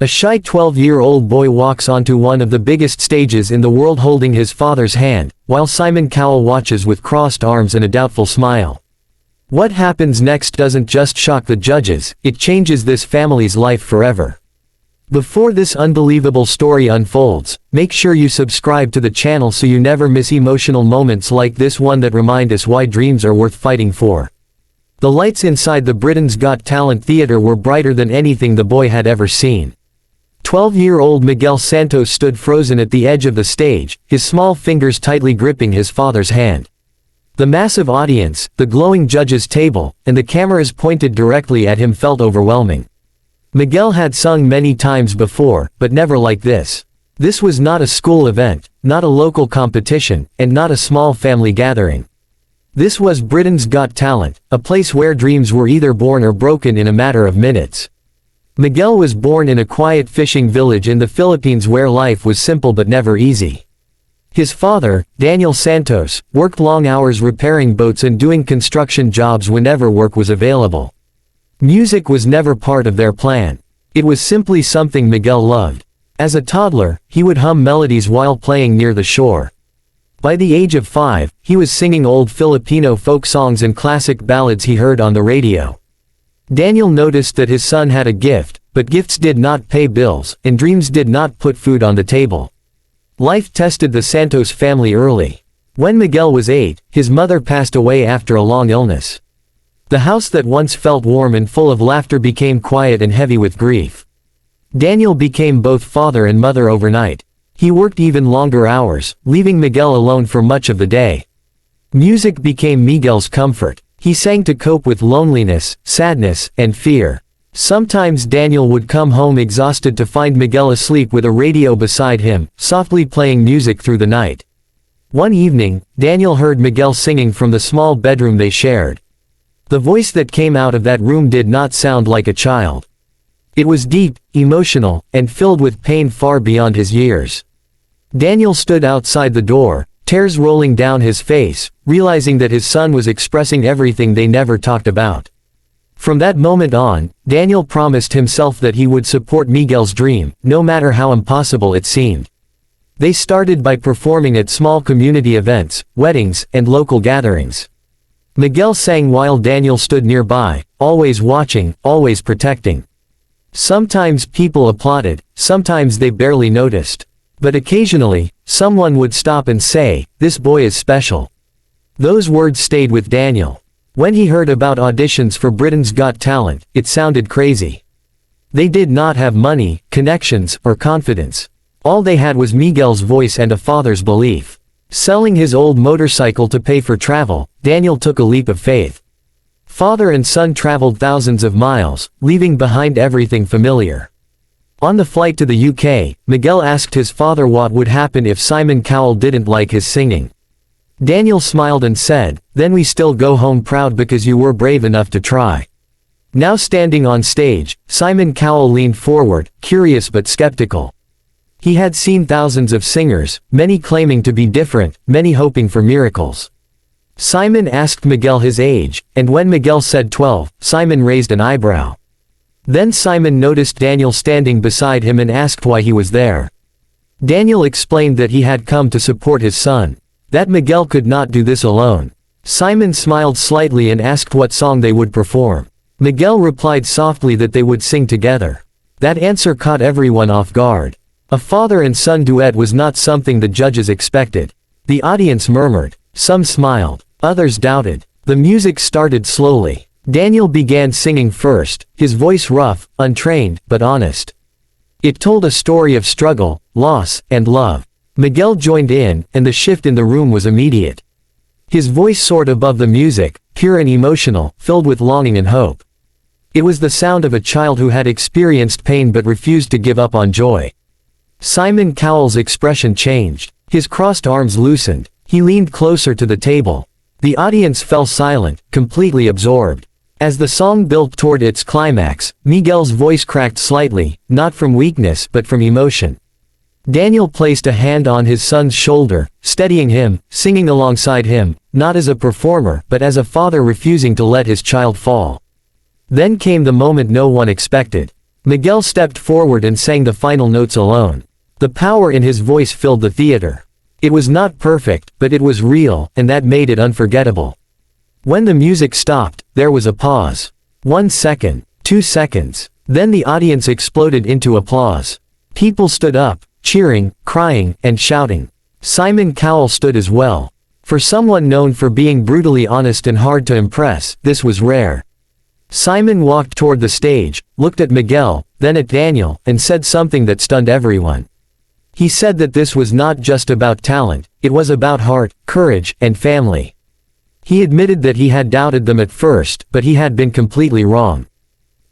A shy 12-year-old boy walks onto one of the biggest stages in the world holding his father's hand, while Simon Cowell watches with crossed arms and a doubtful smile. What happens next doesn't just shock the judges, it changes this family's life forever. Before this unbelievable story unfolds, make sure you subscribe to the channel so you never miss emotional moments like this one that remind us why dreams are worth fighting for. The lights inside the Britain's Got Talent theater were brighter than anything the boy had ever seen. 12-year-old Miguel Santos stood frozen at the edge of the stage, his small fingers tightly gripping his father's hand. The massive audience, the glowing judges' table, and the cameras pointed directly at him felt overwhelming. Miguel had sung many times before, but never like this. This was not a school event, not a local competition, and not a small family gathering. This was Britain's Got Talent, a place where dreams were either born or broken in a matter of minutes. Miguel was born in a quiet fishing village in the Philippines where life was simple but never easy. His father, Daniel Santos, worked long hours repairing boats and doing construction jobs whenever work was available. Music was never part of their plan. It was simply something Miguel loved. As a toddler, he would hum melodies while playing near the shore. By the age of 5, he was singing old Filipino folk songs and classic ballads he heard on the radio. Daniel noticed that his son had a gift, but gifts did not pay bills, and dreams did not put food on the table. Life tested the Santos family early. When Miguel was 8, his mother passed away after a long illness. The house that once felt warm and full of laughter became quiet and heavy with grief. Daniel became both father and mother overnight. He worked even longer hours, leaving Miguel alone for much of the day. Music became Miguel's comfort. He sang to cope with loneliness, sadness, and fear. Sometimes Daniel would come home exhausted to find Miguel asleep with a radio beside him, softly playing music through the night. One evening, Daniel heard Miguel singing from the small bedroom they shared. The voice that came out of that room did not sound like a child. It was deep, emotional, and filled with pain far beyond his years. Daniel stood outside the door, tears rolling down his face, realizing that his son was expressing everything they never talked about. From that moment on, Daniel promised himself that he would support Miguel's dream, no matter how impossible it seemed. They started by performing at small community events, weddings, and local gatherings. Miguel sang while Daniel stood nearby, always watching, always protecting. Sometimes people applauded, sometimes they barely noticed. But occasionally, someone would stop and say, "This boy is special." Those words stayed with Daniel. When he heard about auditions for Britain's Got Talent, it sounded crazy. They did not have money, connections, or confidence. All they had was Miguel's voice and a father's belief. Selling his old motorcycle to pay for travel, Daniel took a leap of faith. Father and son traveled thousands of miles, leaving behind everything familiar. On the flight to the UK, Miguel asked his father what would happen if Simon Cowell didn't like his singing. Daniel smiled and said, "Then we still go home proud because you were brave enough to try." Now standing on stage, Simon Cowell leaned forward, curious but skeptical. He had seen thousands of singers, many claiming to be different, many hoping for miracles. Simon asked Miguel his age, and when Miguel said 12, Simon raised an eyebrow. Then Simon noticed Daniel standing beside him and asked why he was there. Daniel explained that he had come to support his son. That Miguel could not do this alone. Simon smiled slightly and asked what song they would perform. Miguel replied softly that they would sing together. That answer caught everyone off guard. A father and son duet was not something the judges expected. The audience murmured. Some smiled. Others doubted. The music started slowly. Daniel began singing first, his voice rough, untrained, but honest. It told a story of struggle, loss, and love. Miguel joined in, and the shift in the room was immediate. His voice soared above the music, pure and emotional, filled with longing and hope. It was the sound of a child who had experienced pain but refused to give up on joy. Simon Cowell's expression changed. His crossed arms loosened. He leaned closer to the table. The audience fell silent, completely absorbed. As the song built toward its climax, Miguel's voice cracked slightly, not from weakness but from emotion. Daniel placed a hand on his son's shoulder, steadying him, singing alongside him, not as a performer but as a father refusing to let his child fall. Then came the moment no one expected. Miguel stepped forward and sang the final notes alone. The power in his voice filled the theater. It was not perfect, but it was real, and that made it unforgettable. When the music stopped, there was a pause. 1 second, 2 seconds. Then the audience exploded into applause. People stood up, cheering, crying, and shouting. Simon Cowell stood as well. For someone known for being brutally honest and hard to impress, this was rare. Simon walked toward the stage, looked at Miguel, then at Daniel, and said something that stunned everyone. He said that this was not just about talent, it was about heart, courage, and family. He admitted that he had doubted them at first, but he had been completely wrong.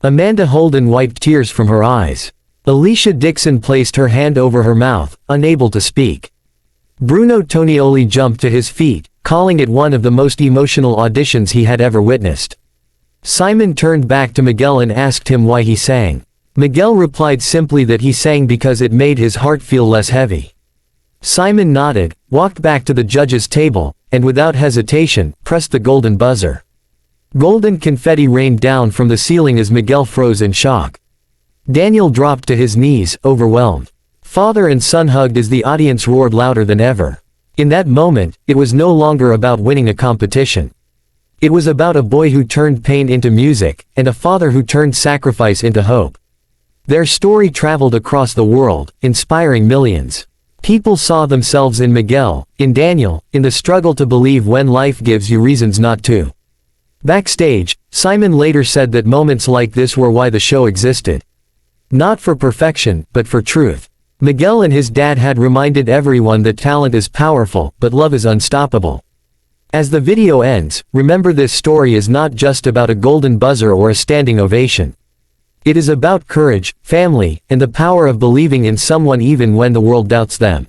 Amanda Holden wiped tears from her eyes. Alicia Dixon placed her hand over her mouth, unable to speak. Bruno Tonioli jumped to his feet, calling it one of the most emotional auditions he had ever witnessed. Simon turned back to Miguel and asked him why he sang. Miguel replied simply that he sang because it made his heart feel less heavy. Simon nodded, walked back to the judges' table, and without hesitation, pressed the golden buzzer. Golden confetti rained down from the ceiling as Miguel froze in shock. Daniel dropped to his knees, overwhelmed. Father and son hugged as the audience roared louder than ever. In that moment, it was no longer about winning a competition. It was about a boy who turned pain into music, and a father who turned sacrifice into hope. Their story traveled across the world, inspiring millions. People saw themselves in Miguel, in Daniel, in the struggle to believe when life gives you reasons not to. Backstage, Simon later said that moments like this were why the show existed. Not for perfection, but for truth. Miguel and his dad had reminded everyone that talent is powerful, but love is unstoppable. As the video ends, remember this story is not just about a golden buzzer or a standing ovation. It is about courage, family, and the power of believing in someone even when the world doubts them.